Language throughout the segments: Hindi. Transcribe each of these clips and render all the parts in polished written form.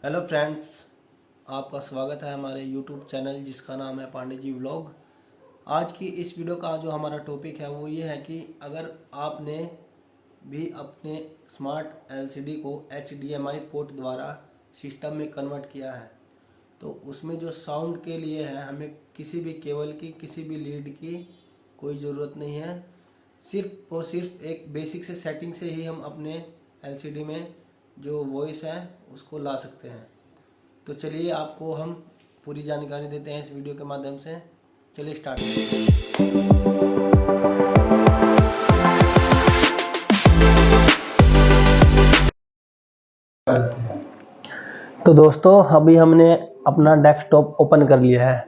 हेलो फ्रेंड्स, आपका स्वागत है हमारे यूट्यूब चैनल जिसका नाम है पांडे जी व्लॉग। आज की इस वीडियो का जो हमारा टॉपिक है वो ये है कि अगर आपने भी अपने स्मार्ट एलसीडी को HDMI पोर्ट द्वारा सिस्टम में कन्वर्ट किया है तो उसमें जो साउंड के लिए है हमें किसी भी केबल की, किसी भी लीड की कोई ज़रूरत नहीं है। सिर्फ और सिर्फ एक बेसिक से सेटिंग से ही हम अपने एलसीडी में जो वॉइस है उसको ला सकते हैं। तो चलिए आपको हम पूरी जानकारी देते हैं इस वीडियो के माध्यम से। चलिए स्टार्ट करते हैं। तो दोस्तों अभी हमने अपना डेस्कटॉप ओपन कर लिया है।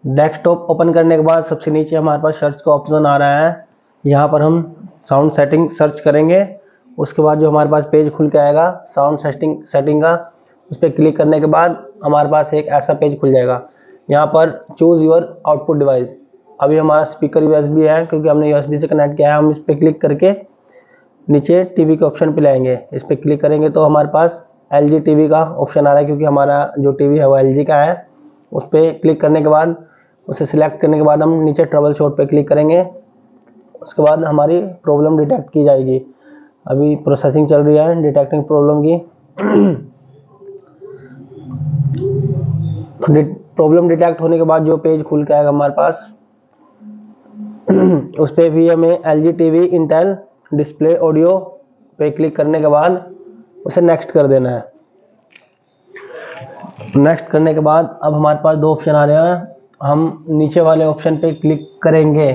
डेस्कटॉप ओपन करने के बाद सबसे नीचे हमारे पास सर्च का ऑप्शन आ रहा है। यहाँ पर हम साउंड सेटिंग सर्च करेंगे। उसके बाद जो हमारे पास पेज खुल के आएगा साउंड सेटिंग का, उस पर क्लिक करने के बाद हमारे पास एक ऐसा पेज खुल जाएगा। यहाँ पर चूज़ योर आउटपुट डिवाइस। अभी हमारा स्पीकर USB है क्योंकि हमने USB से कनेक्ट किया है। हम इस पर क्लिक करके नीचे टीवी के ऑप्शन पे लाएंगे। इस पर क्लिक करेंगे तो हमारे पास LG TV का ऑप्शन आ रहा है क्योंकि हमारा जो टीवी है वो LG का है। उस पर क्लिक करने के बाद उसे सिलेक्ट करने के बाद हम नीचे ट्रबल शूट पे क्लिक करेंगे। उसके बाद हमारी प्रॉब्लम डिटेक्ट की जाएगी। अभी प्रोसेसिंग चल रही है डिटेक्टिंग प्रॉब्लम की। प्रॉब्लम डिटेक्ट होने के बाद जो पेज खुल के आएगा हमारे पास उस पर भी हमें LG TV Intel display audio पे क्लिक करने के बाद उसे नेक्स्ट कर देना है। नेक्स्ट करने के बाद अब हमारे पास दो ऑप्शन आ रहे हैं। हम नीचे वाले ऑप्शन पे क्लिक करेंगे,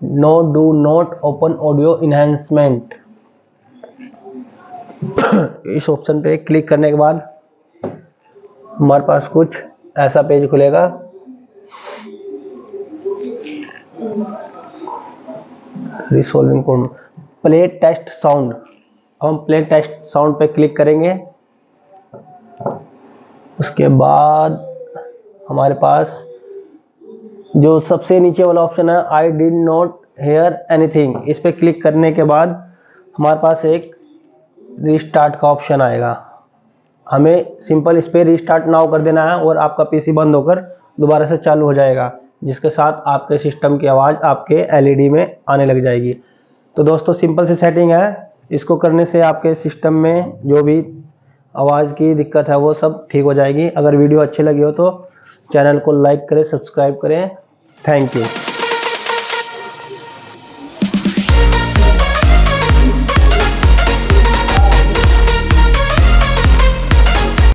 no do not open audio enhancement. इस ऑप्शन पे क्लिक करने के बाद हमारे पास कुछ ऐसा पेज खुलेगा। Resolving problem, play test sound. हम प्ले टेस्ट साउंड पे क्लिक करेंगे। उसके बाद हमारे पास जो सबसे नीचे वाला ऑप्शन है I did not hear anything, इस पे क्लिक करने के बाद हमारे पास एक रीस्टार्ट का ऑप्शन आएगा। हमें सिंपल इस पर रीस्टार्ट नाउ कर देना है और आपका PC बंद होकर दोबारा से चालू हो जाएगा, जिसके साथ आपके सिस्टम की आवाज़ आपके LED में आने लग जाएगी। तो दोस्तों सिंपल सी सेटिंग है, इसको करने से आपके सिस्टम में जो भी आवाज़ की दिक्कत है वो सब ठीक हो जाएगी। अगर वीडियो अच्छी लगी हो तो चैनल को लाइक करें, सब्सक्राइब करें। Thank you.